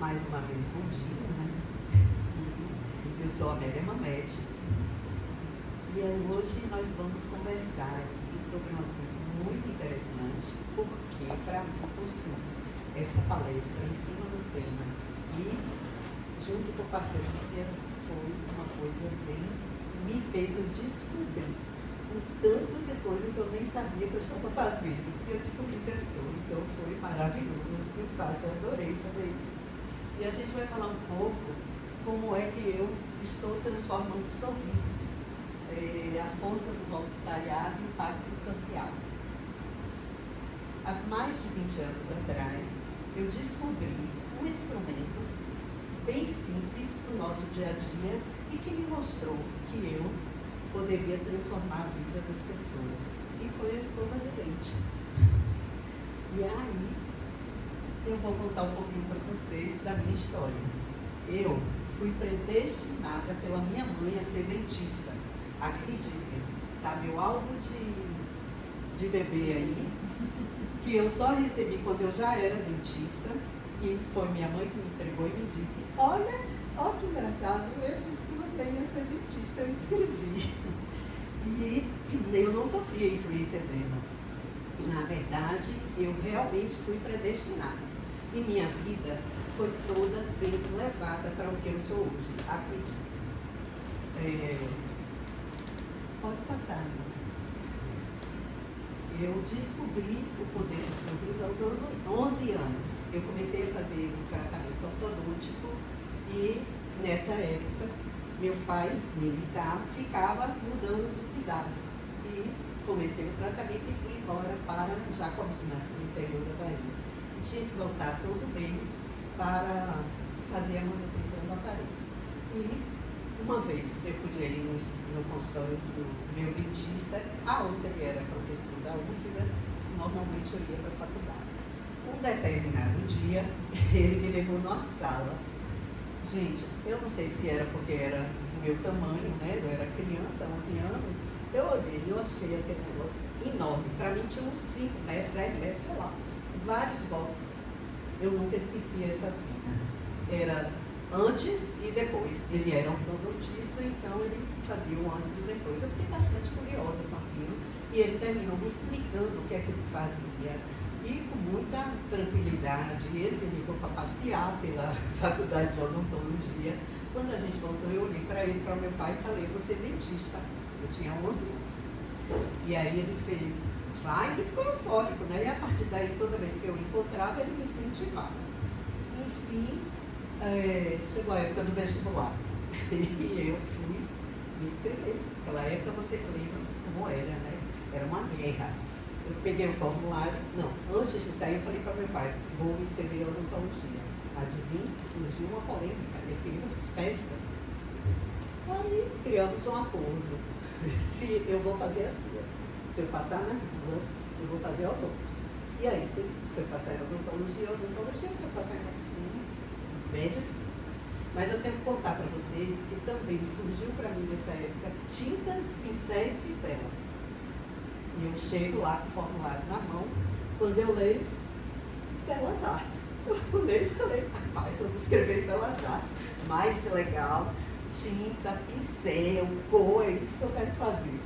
Mais uma vez, bom dia, né? E eu sou a Amélia Mamede. E hoje nós vamos conversar aqui sobre um assunto muito interessante, porque para mim construir essa palestra em cima do tema e junto com a Patrícia foi uma coisa bem, me fez eu descobrir um tanto de coisa que eu nem sabia que eu estava fazendo. E eu descobri que eu estou. Então foi maravilhoso. Eu adorei fazer isso. E a gente vai falar um pouco como é que eu estou transformando sorrisos, a força do voluntariado e o impacto social. Há mais de 20 anos atrás, eu descobri um instrumento bem simples do nosso dia a dia e que me mostrou que eu poderia transformar a vida das pessoas. E foi a escova de leite. E aí, eu vou contar um pouquinho para vocês da minha história. Eu fui predestinada pela minha mãe a ser dentista. Acreditem, tá meu álbum de bebê aí, que eu só recebi quando eu já era dentista, e foi minha mãe que me entregou e me disse, olha que engraçado, eu disse que você ia ser dentista, eu escrevi. E eu não sofria influência dela. Na verdade, eu realmente fui predestinada. E minha vida foi toda sendo levada para o que eu sou hoje, acredito. Pode passar. Eu descobri o poder do sorriso aos 11 anos. Eu comecei a fazer um tratamento ortodôntico e, nessa época, meu pai, militar, ficava mudando de cidades. E comecei o tratamento e fui embora para Jacobina, no interior da Bahia. E tinha que voltar todo mês para fazer a manutenção do aparelho. E uma vez eu podia ir no consultório do meu dentista, a outra ele era professor da UFBA, normalmente eu ia para a faculdade. Um determinado dia, ele me levou numa sala. Gente, eu não sei se era porque era o meu tamanho, né? Eu era criança, 11 anos. Eu olhei, eu achei aquele negócio enorme. Para mim tinha uns 5 metros, 10 metros, sei lá. Vários boxes. Eu nunca esqueci essa cena. Era antes e depois. Ele era ortodontista, então ele fazia o antes e o depois. Eu fiquei bastante curiosa com aquilo. E ele terminou me explicando o que é que ele fazia. E com muita tranquilidade, ele me levou para passear pela faculdade de odontologia. Quando a gente voltou, eu olhei para ele, para o meu pai e falei, você é dentista. Eu tinha 11 anos. E aí ele fez, vai, ele ficou eufórico, né? E a partir daí, toda vez que eu encontrava, ele me incentivava. Enfim, chegou a época do vestibular. E eu fui me inscrever. Naquela época, vocês lembram como era, né? Era uma guerra. Eu peguei o formulário, antes de sair eu falei para meu pai, vou me inscrever em odontologia. Adivinha, surgiu uma polêmica, ele queria uma médica. Aí criamos um acordo, se eu vou fazer as duas. Se eu passar nas duas, eu vou fazer odonto. E aí, se eu passar em odontologia, se eu passar em medicina. Mas eu tenho que contar para vocês que também surgiu para mim nessa época tintas, pincéis e tela. E eu chego lá com o formulário na mão, quando eu leio, Belas Artes. Eu leio e falei, rapaz, eu vou escrever em Belas Artes, mais legal, tinta, pincel, cor, é isso que eu quero fazer.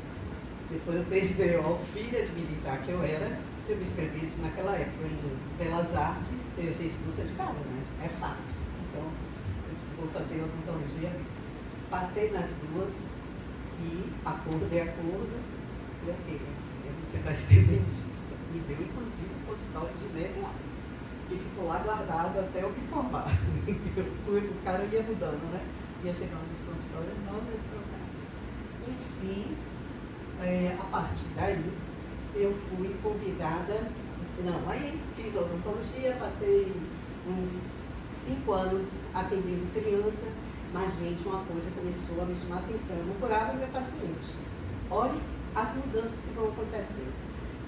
Depois eu pensei, filha de militar que eu era, se eu me inscrevesse naquela época em Belas Artes, eu ia ser expulsa de casa, né? É fato. Então, eu disse, vou fazer odontologia mesmo. Passei nas duas e acordo, e ok. Você vai ser dentista. Me deu, inclusive, um consultório de meio lá, que ficou lá guardado até eu me formar. O cara ia mudando, né? Ia chegando nos consultórios, não ia trocar. Enfim, a partir daí, eu fui convidada. Aí fiz odontologia, passei uns 5 anos atendendo criança, mas, gente, uma coisa começou a me chamar a atenção. Eu não curava meu paciente. Olhe as mudanças que vão acontecer.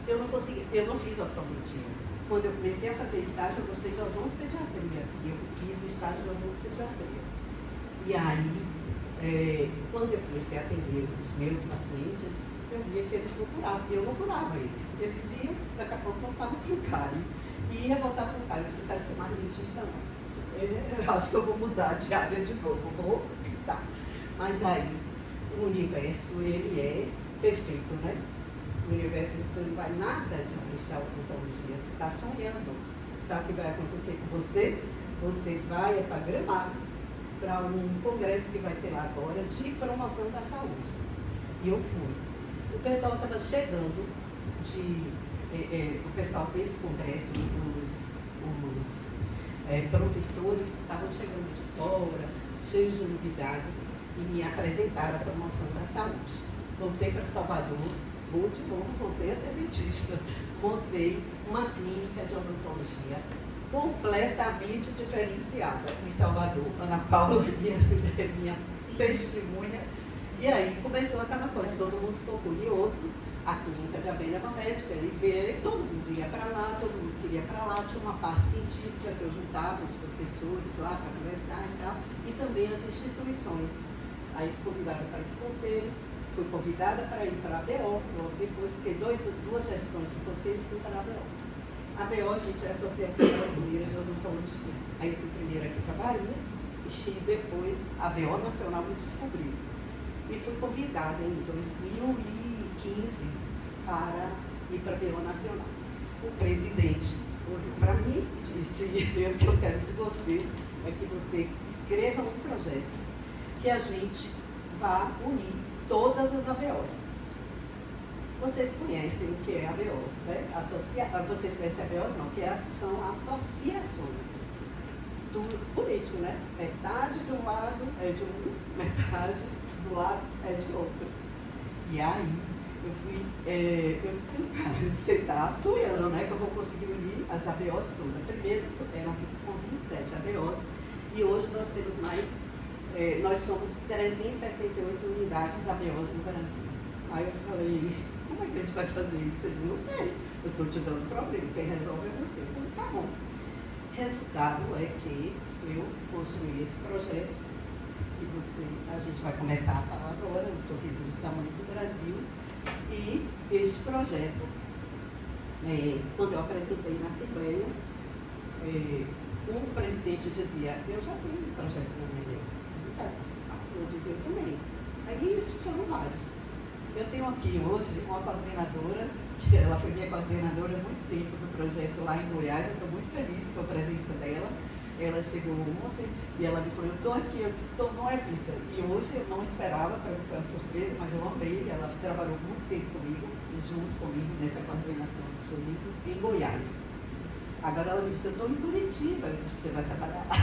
Eu não fiz ortodontia. Quando eu comecei a fazer estágio, eu gostei de odontopediatria. E eu fiz estágio de odontopediatria. E aí, quando eu comecei a atender os meus pacientes, eu via que eles não curavam. Eu não curava eles. Eles iam, daqui a pouco voltavam para o cárie. E ia voltar para o cárie. Eu disse, eu quero ser mais dentista, não. eu acho que eu vou mudar de área de novo, vou pintar. Mas aí, o universo, ele é perfeito, né? O universo, você não vai nada de deixar a odontologia. Você está sonhando. Sabe o que vai acontecer com você? Você vai para Gramado, para um congresso que vai ter lá agora de promoção da saúde. E eu fui. O pessoal estava chegando o pessoal desse congresso, os professores estavam chegando de fora, cheios de novidades, e me apresentaram a promoção da saúde. Voltei para Salvador, vou de novo, voltei a ser dentista. Montei uma clínica de odontologia completamente diferenciada em Salvador. Ana Paula, minha testemunha. E aí começou aquela coisa, todo mundo ficou curioso. A clínica de abelha médica, todo mundo ia para lá, todo mundo queria para lá. Tinha uma parte científica que eu juntava os professores lá para conversar e tal, e também as instituições. Aí fui convidada para ir para o conselho, fui convidada para ir para a ABO, depois fiquei duas gestões no conselho e fui para a ABO. A ABO, gente, é a Associação Brasileira de Odontologia. Aí eu fui primeiro aqui para a Bahia, e depois a ABO Nacional me descobriu. E fui convidada em 2015 para ir para a ABO Nacional. O presidente olhou para mim e disse: o que eu quero de você é que você escreva um projeto que a gente vá unir todas as ABOs. Vocês conhecem o que é ABOs, né? Vocês conhecem ABOs? Não, que são associações do político, né? Metade de um lado é de um, metade do lado é de outro. E aí, eu disse, cara, você está sonhando, né? Que eu vou conseguir unir as ABOs todas. Primeiro, são 27 ABOs, e hoje nós temos mais, nós somos 368 unidades ABOs no Brasil. Aí eu falei, como é que a gente vai fazer isso? Ele disse, não sei, eu estou te dando problema, quem resolve é você. Eu falei, tá bom. Resultado é que eu construí esse projeto, que a gente vai começar a falar agora, um sorriso do tamanho do Brasil. E este projeto, quando eu apresentei na Assembleia, um presidente dizia, eu já tenho um projeto na minha vida. Eu dizia, eu também. Aí isso foram vários. Eu tenho aqui hoje uma coordenadora, que ela foi minha coordenadora há muito tempo do projeto lá em Goiás. Eu estou muito feliz com a presença dela. Ela chegou ontem e ela me falou, eu estou aqui, eu disse, não é vida. E hoje eu não esperava, para mim foi uma surpresa, mas eu amei. Ela trabalhou muito tempo comigo, e junto comigo, nessa coordenação do sorriso, em Goiás. Agora ela me disse, eu estou em Curitiba. Eu disse, você vai trabalhar lá.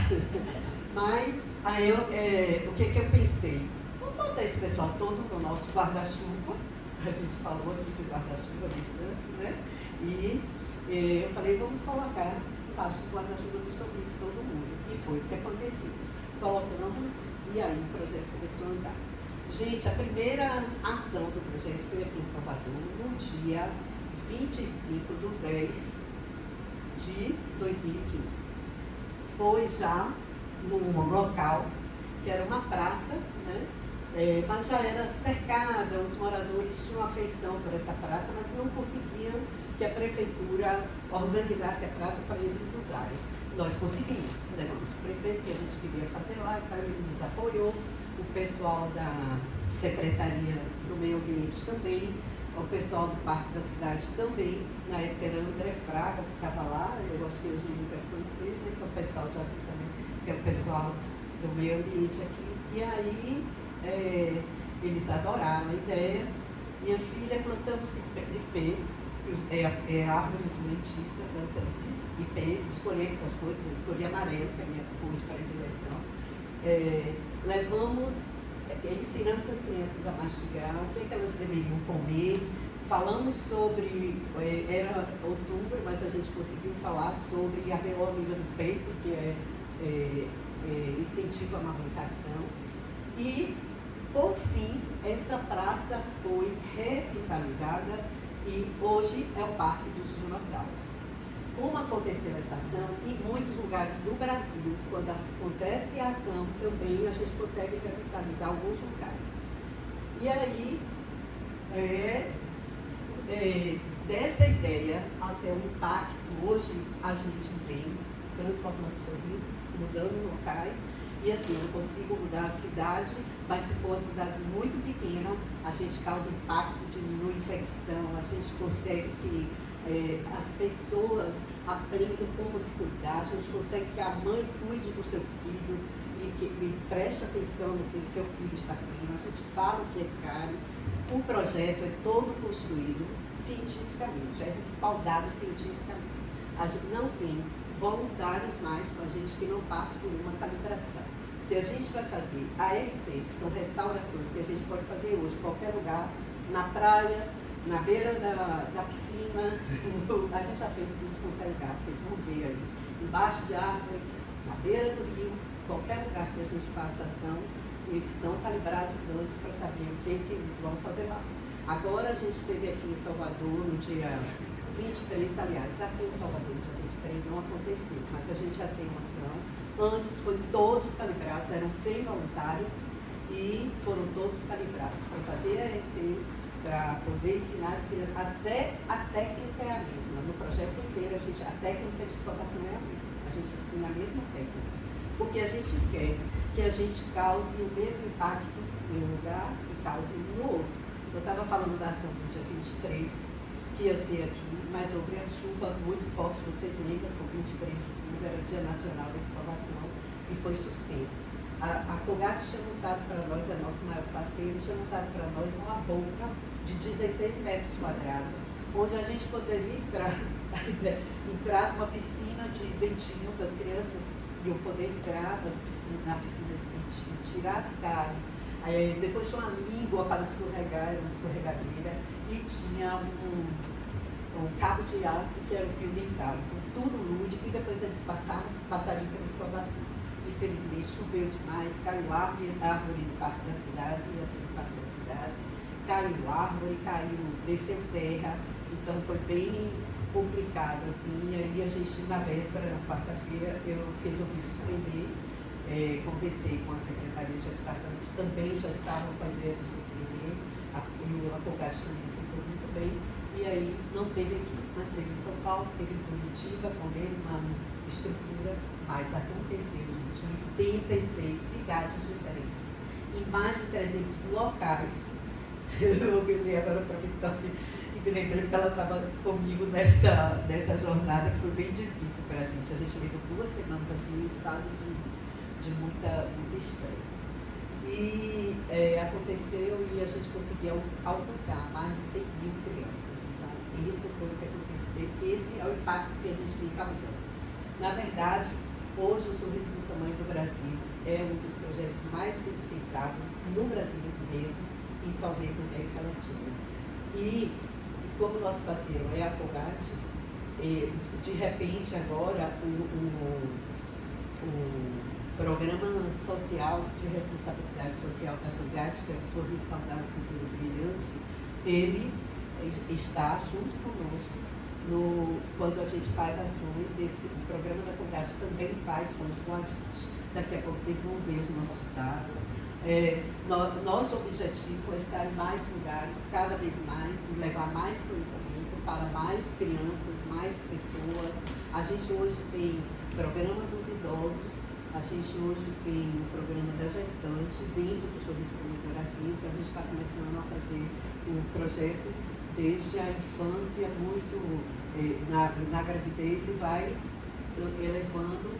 Mas, aí o que eu pensei? Vamos botar esse pessoal todo no nosso guarda-chuva. A gente falou aqui de guarda-chuva distante, né? E eu falei, vamos colocar embaixo do guarda-chuva do sorriso todo mundo. E foi o que aconteceu. Colocamos, e aí o projeto começou a andar. Gente, a primeira ação do projeto foi aqui em Salvador, no dia 25/10 de 2015. Foi já num local que era uma praça, né? Mas já era cercada, os moradores tinham afeição por essa praça, mas não conseguiam que a prefeitura organizasse a praça para eles usarem. Nós conseguimos, levamos o prefeito que a gente queria fazer lá, então ele nos apoiou, o pessoal da Secretaria do Meio Ambiente também, o pessoal do Parque da Cidade também, na época era André Fraga que estava lá, eu acho que hoje não deve conhecer, né, que é o pessoal já assim também, que é o pessoal do meio ambiente aqui. E aí eles adoraram a ideia. Minha filha, plantamos ipês, árvores do dentista, plantamos ipês, escolhemos as coisas, eu escolhi amarelo, que é a minha cor de predileção. Ensinamos as crianças a mastigar, o que elas deveriam comer. Falamos sobre, era outubro, mas a gente conseguiu falar sobre a ABO Amiga do Peito, que é incentivo à amamentação. E, por fim, essa praça foi revitalizada e hoje é o Parque dos Dinossauros. Como aconteceu essa ação, em muitos lugares do Brasil, quando acontece a ação, também a gente consegue revitalizar alguns lugares. E aí, dessa ideia até o impacto, hoje a gente vem transformando o sorriso, mudando locais. E assim, eu não consigo mudar a cidade, mas se for uma cidade muito pequena, a gente causa impacto, diminui infecção, a gente consegue que as pessoas aprendam como se cuidar, a gente consegue que a mãe cuide do seu filho e preste atenção no que o seu filho está tendo, a gente fala o que é cárie. O projeto é todo construído cientificamente, é respaldado cientificamente. A gente não tem voluntários mais com a gente que não passe por uma calibração. Se a gente vai fazer ART, que são restaurações que a gente pode fazer hoje em qualquer lugar, na praia, na beira da piscina, a gente já fez tudo quanto é lugar, vocês vão ver aí, embaixo de árvore, na beira do rio, qualquer lugar que a gente faça ação, eles são calibrados antes para saber o que eles vão fazer lá. Agora a gente esteve aqui em Salvador no dia 23, aliás, aqui em Salvador no dia 23 não aconteceu, mas a gente já tem uma ação. Antes foi todos calibrados, eram 100 voluntários e foram todos calibrados para fazer ART, para poder ensinar as crianças. Até a técnica é a mesma. No projeto inteiro, a técnica de escovação é a mesma. A gente ensina a mesma técnica. Porque a gente quer que a gente cause o mesmo impacto em um lugar e cause no outro. Eu estava falando da ação do dia 23, que ia ser aqui, mas houve a chuva muito forte, vocês lembram, foi 23 de julho, era o Dia Nacional da Escovação, e foi suspenso. A Colgate tinha montado para nós, é nosso maior parceiro, tinha montado para nós uma boca de 16 metros quadrados, onde a gente poderia entrar numa piscina de dentinhos, as crianças iam poder entrar na piscina de dentinho, tirar as cáries. Depois tinha uma língua para escorregar, uma escorregadeira, e tinha um cabo de aço que era o fio dental. Então, tudo lúdico, e depois eles passariam pela escovação. Infelizmente, choveu demais, caiu árvore no parque da cidade, ia ser no parque da cidade, caiu árvore, desceu terra, então foi bem complicado, assim, e aí a gente, na véspera, na quarta-feira, eu resolvi suspender, conversei com a Secretaria de Educação, eles também já estavam com a ideia de suspender, e a Colgate também aceitou muito bem, e aí não teve aqui, mas teve em São Paulo, teve em Curitiba, com a mesma estrutura, mas aconteceu, gente, em 86 cidades diferentes, em mais de 300 locais. Eu olhei agora para a Vitória e me lembrei que ela estava comigo nessa jornada, que foi bem difícil para a gente. A gente levou 2 semanas assim, em estado de muito estresse. E aconteceu e a gente conseguiu alcançar mais de 100 mil crianças. Então, isso foi o que aconteceu. Esse é o impacto que a gente vem causando. Na verdade, hoje o Sorriso do Tamanho do Brasil é um dos projetos mais respeitados no Brasil mesmo e talvez na América Latina. E como nosso parceiro é a Colgate, de repente agora o programa social de responsabilidade social da Colgate, que é o Sorriso Saudável Futuro Brilhante, ele está junto conosco quando a gente faz ações. O programa da Colgate também faz junto com a gente. Daqui a pouco vocês vão ver os nossos dados. Nosso objetivo é estar em mais lugares, cada vez mais, e levar mais conhecimento para mais crianças, mais pessoas. A gente hoje tem programa dos idosos, a gente hoje tem o programa da gestante dentro do Sorriso do Brasil, então a gente está começando a fazer um projeto desde a infância, muito na gravidez, e vai elevando.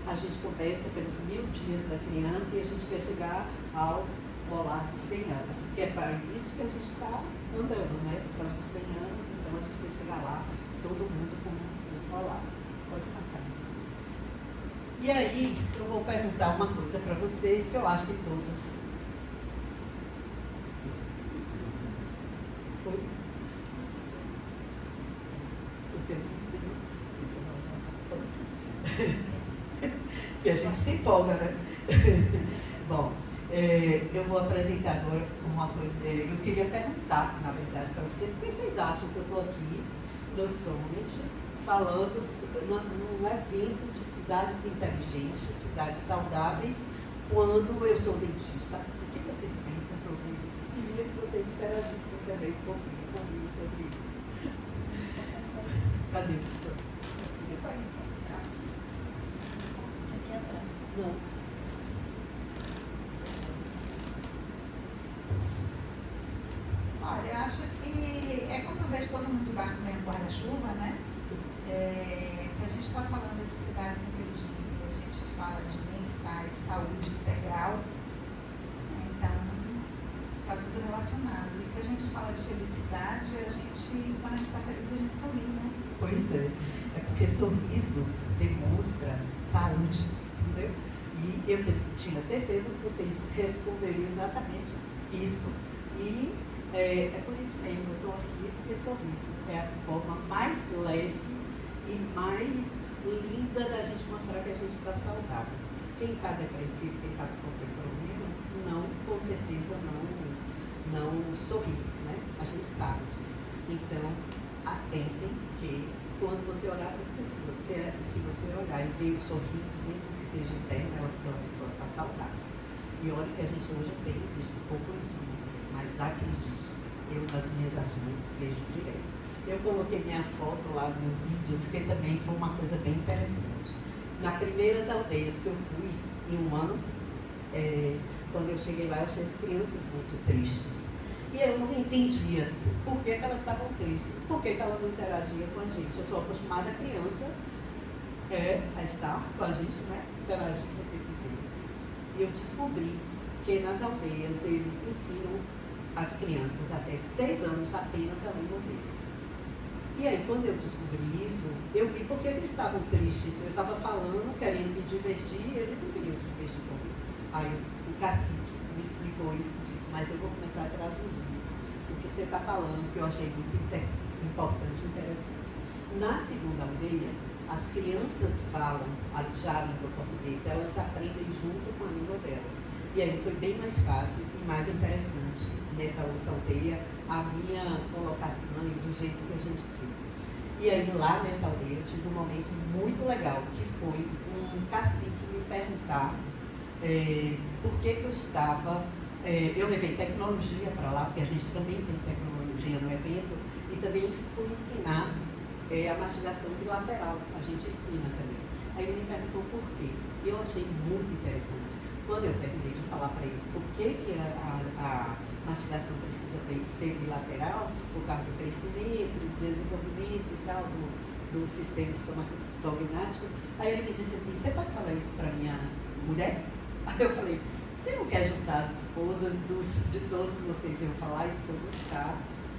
A gente começa pelos 1000 dias da criança e a gente quer chegar ao molar dos 100 anos, que é para isso que a gente está andando, né? Para os 100 anos, então a gente quer chegar lá, todo mundo com os molares. Pode passar. E aí, eu vou perguntar uma coisa para vocês, que eu acho que todos... O teu sobrinho? Que a gente se empolga, né? Bom, eu vou apresentar agora uma coisa. Eu queria perguntar, na verdade, para vocês, o que vocês acham que eu estou aqui no Summit, falando num evento de cidades inteligentes, cidades saudáveis, quando eu sou dentista? O que vocês pensam sobre isso? Eu queria que vocês interagissem também comigo sobre isso. Cadê? quando a gente está feliz, a gente sorri, né? Pois é porque sorriso demonstra saúde, entendeu? E eu tinha certeza que vocês responderiam exatamente isso. E é por isso mesmo, eu estou aqui, porque sorriso é a forma mais leve e mais linda da gente mostrar que a gente está saudável. Quem está depressivo, quem está com qualquer problema, com certeza não sorri, né? A gente sabe disso. Então, atentem que quando você olhar para as pessoas, se você olhar e ver o sorriso, mesmo que seja interno, aquela pessoa está saudável. E olha que a gente hoje tem visto pouco isso, né? Mas acredite, eu nas minhas ações vejo direto. Eu coloquei minha foto lá nos vídeos, que também foi uma coisa bem interessante. Nas primeiras aldeias que eu fui, em um ano, quando eu cheguei lá, eu achei as crianças muito tristes. E eu não entendia por que elas estavam tristes, por que ela não interagia com a gente. Eu sou acostumada a criança a estar com a gente, né? Interagindo o tempo inteiro. E eu descobri que nas aldeias eles ensinam as crianças até 6 anos apenas a língua deles. E aí, quando eu descobri isso, eu vi porque eles estavam tristes. Eu estava falando, querendo me divertir, e eles não queriam se divertir comigo. Aí o cacique me explicou isso e disse, mas eu vou começar a traduzir o que você está falando, que eu achei muito importante e interessante. Na segunda aldeia, as crianças falam já a língua portuguesa, elas aprendem junto com a língua delas. E aí foi bem mais fácil e mais interessante nessa outra aldeia a minha colocação e do jeito que a gente fez. E aí lá nessa aldeia eu tive um momento muito legal, que foi um cacique me perguntar por que eu estava... eu levei tecnologia para lá, porque a gente também tem tecnologia no evento, e também fui ensinar a mastigação bilateral, a gente ensina também. Aí ele me perguntou por quê. E eu achei muito interessante. Quando eu terminei de falar para ele por que a mastigação precisa ser bilateral, por causa do crescimento, do desenvolvimento e tal, do sistema estomatognático, aí ele me disse assim, você pode falar isso para minha mulher? Aí eu falei, você não quer juntar as esposas de todos vocês? Eu falar, e foi buscar,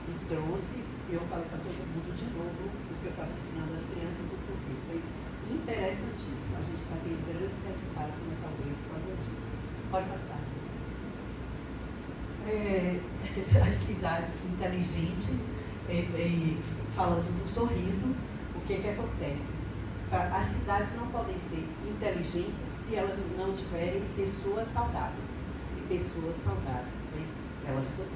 e trouxe, e eu falei para todo mundo de novo o que eu estava ensinando às crianças, o porquê. Foi interessantíssimo. A gente está tendo grandes resultados nessa aldeia por causa disso. Pode passar. As cidades inteligentes, falando do sorriso, o que acontece? As cidades não podem ser inteligentes se elas não tiverem pessoas saudáveis. E pessoas saudáveis, elas sorriem.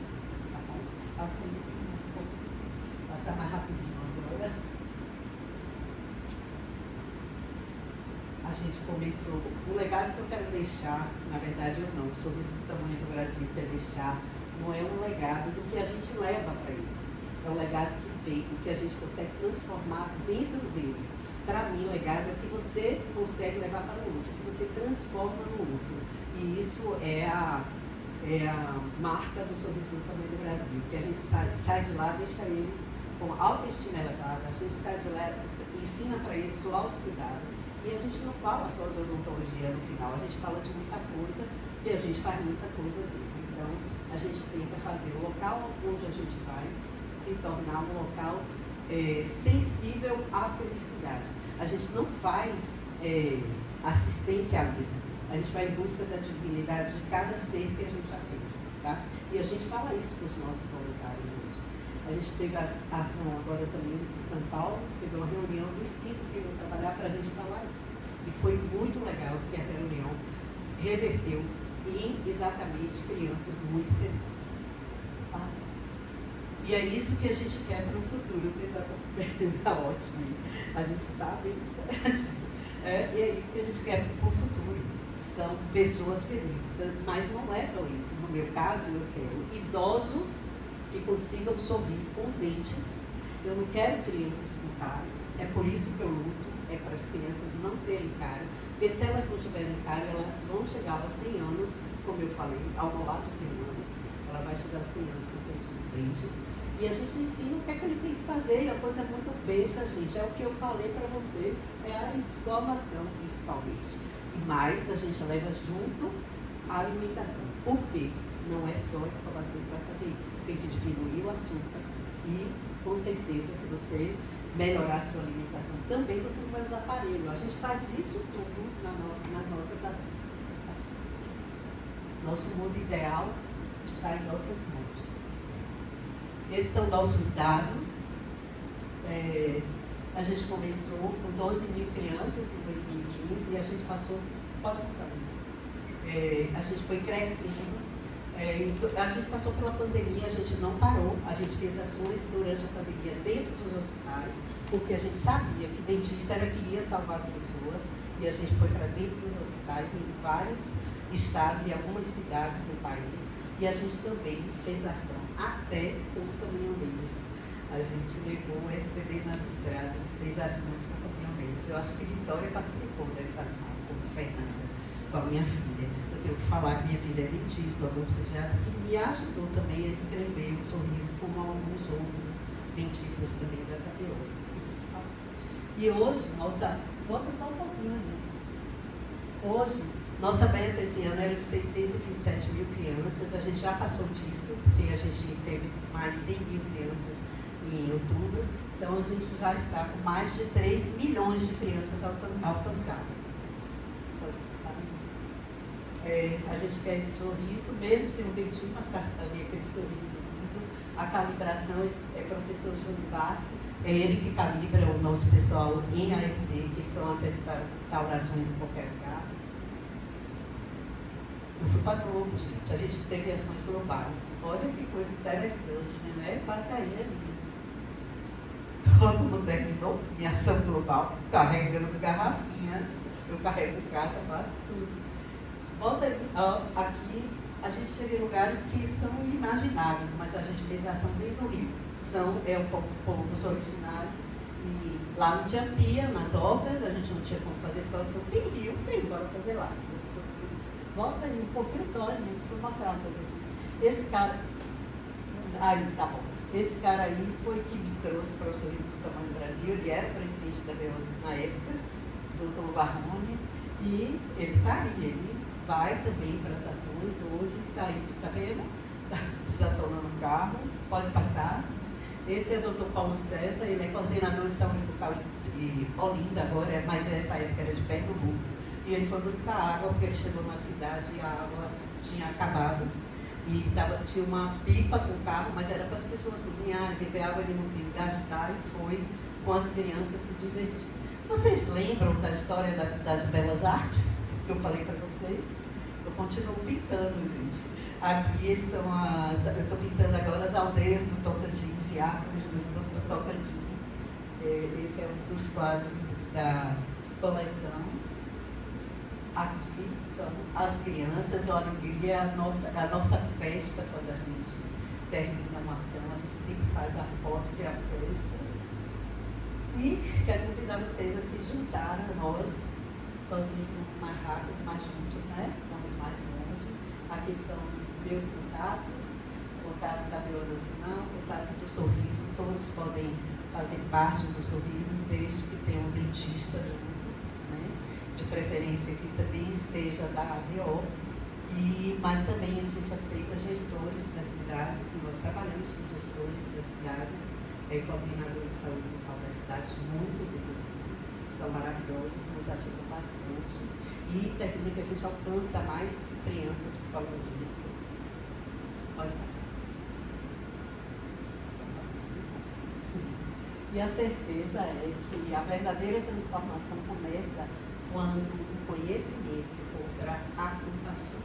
Tá bom? Passa aí mais um pouco. Passa mais rapidinho agora. A gente começou, o legado que eu quero deixar, na verdade eu não, o Sorriso do Tamanho do Brasil quer deixar, não é um legado do que a gente leva para eles, é um legado que veio, que a gente consegue transformar dentro deles. Para mim, legado é o que você consegue levar para o outro, que você transforma no outro. E isso é a marca do Sorriso do Tamanho do Brasil, que a gente sai de lá, deixa eles com autoestima elevada, a gente sai de lá, ensina para eles o autocuidado. E a gente não fala só de odontologia no final, a gente fala de muita coisa e a gente faz muita coisa mesmo. Então, a gente tenta fazer o local onde a gente vai se tornar um local sensível à felicidade. A gente não faz assistencialismo, a gente vai em busca da dignidade de cada ser que a gente atende, sabe? E a gente fala isso para os nossos voluntários hoje. A gente teve a ação agora também em São Paulo, teve uma reunião dos 5 que iam trabalhar para a gente falar isso. E foi muito legal, porque a reunião reverteu em exatamente crianças muito felizes. Passa. E é isso que a gente quer para o futuro. Vocês já estão vendo, tá ótimo isso. A gente está bem interativo. E é isso que a gente quer para o futuro. São pessoas felizes. Mas não é só isso. No meu caso, eu quero idosos que consigam sorrir com dentes. Eu não quero crianças com cáries. É por isso que eu luto, é para as crianças não terem cárie, porque se elas não tiverem cárie, elas vão chegar aos 100 anos, como eu falei, ao lado dos 100 anos, ela vai chegar aos 100 anos com todos os dentes, e a gente ensina o que é que ele tem que fazer, e a coisa é muito besta, gente, é o que eu falei para você, é a escovação, principalmente. E mais, a gente leva junto a alimentação. Por quê? Não é só a escovação que vai fazer isso. Tem que diminuir o açúcar e com certeza, se você melhorar a sua alimentação também, você não vai usar aparelho. A gente faz isso tudo nas nossas ações. Nosso mundo ideal está em nossas mãos. Esses são nossos dados. A gente começou com 12 mil crianças em 2015 e a gente passou, pode passar, a gente foi crescendo. A gente passou pela pandemia, a gente não parou, a gente fez ações durante a pandemia dentro dos hospitais, porque a gente sabia que dentista era que ia salvar as pessoas, e a gente foi para dentro dos hospitais em vários estados e algumas cidades do país, e a gente também fez ação até com os caminhoneiros. A gente levou o STD nas estradas e fez ações com caminhoneiros. Eu acho que Vitória participou dessa ação, com Fernanda, com a minha filha. Eu tenho que falar que minha filha é dentista, odontopediatra, que me ajudou também a escrever o Sorriso, como alguns outros dentistas também das ABOs. E hoje, bota só um pouquinho ali. Hoje, nossa meta esse ano era de 627 mil crianças, a gente já passou disso, porque a gente teve mais 100 mil crianças em outubro, então a gente já está com mais de 3 milhões de crianças alcançadas. Pode passar, né? A gente quer esse sorriso, mesmo sem um dentinho, mas está ali aquele sorriso lindo. A calibração é professor Júlio Bassi, é ele que calibra o nosso pessoal em ARD, que são as restaurações em qualquer lugar. Eu fui para Globo, gente, a gente teve ações globais. Olha que coisa interessante, né? Passa aí, ali. Quando terminou minha ação global, carregando garrafinhas, eu carrego caixa, faço tudo. Volta ali, aqui a gente chega em lugares que são inimagináveis, mas a gente fez ação dentro do Rio. Povos originários, e lá não tinha pia, nas obras, a gente não tinha como fazer escovação. Tem rio, bora fazer lá. Volta aí um pouquinho só, né? Deixa eu mostrar uma coisa aqui. Esse cara, aí, tá bom. Esse cara aí foi que me trouxe para o Sorriso do Tamanho do Brasil. Ele era presidente da BO na época, doutor Varrone, e ele está aí, ele vai também para as ações. Hoje está aí, está vendo? Está desatolando o carro, pode passar. Esse é o doutor Paulo César, ele é coordenador de saúde bucal de Olinda agora, mas essa época era de Pernambuco. E ele foi buscar água, porque ele chegou numa cidade e a água tinha acabado. E tinha uma pipa com o carro, mas era para as pessoas cozinharem, beber água, ele não quis gastar e foi com as crianças se divertir. Vocês lembram da história das belas artes que eu falei para vocês? Eu continuo pintando, gente. Aqui são eu estou pintando agora as aldeias do Tocantins e árvores do Tocantins. Esse é um dos quadros da coleção. Aqui são as crianças, a alegria, a nossa festa. Quando a gente termina uma ação, a gente sempre faz a foto que é a festa. E quero convidar vocês a se juntar a nós, sozinhos mais rápido, mais juntos, né? Vamos mais longe. Aqui estão meus contatos, contato da BO Nacional, contato do Sorriso. Todos podem fazer parte do Sorriso, desde que tenha um dentista junto, né? De preferência que também seja da ABO, mas também a gente aceita gestores das cidades, e nós trabalhamos com gestores das cidades, coordenadores de saúde local das cidades, muitos inclusive, são maravilhosos, nos ajudam bastante, e termina que a gente alcança mais crianças por causa disso. Pode passar. E a certeza é que a verdadeira transformação começa quando o conhecimento encontra a compaixão.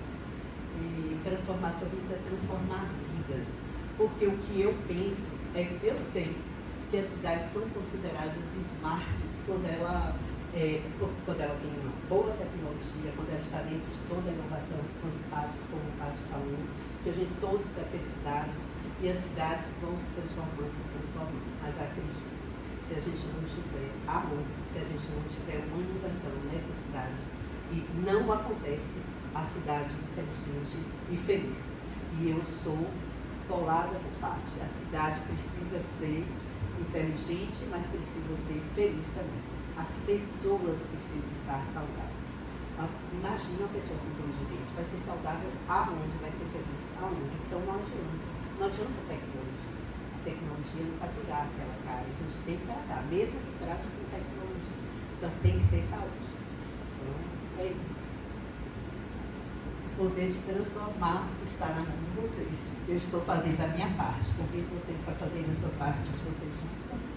E transformar sorriso é transformar vidas. Porque o que eu penso é que eu sei que as cidades são consideradas smarts quando ela tem uma boa tecnologia, quando ela está dentro de toda a inovação, como o Padre falou, que a gente todos daqueles dados, e as cidades vão se transformando. Mas acredito, se a gente não tiver amor, se a gente não tiver humanização nessas cidades, e não acontece a cidade inteligente e feliz. E eu sou colada por parte. A cidade precisa ser inteligente, mas precisa ser feliz também. As pessoas precisam estar saudáveis. Imagina uma pessoa com dor de dente, vai ser saudável aonde? Vai ser feliz aonde? Então não adianta a tecnologia. A tecnologia tecnologia não vai curar aquela cara. A gente tem que tratar, mesmo que trate com tecnologia. Então tem que ter saúde. Então, é isso. O poder de transformar está na mão de vocês. Eu estou fazendo a minha parte. Convido vocês para fazerem a sua parte de vocês junto comigo.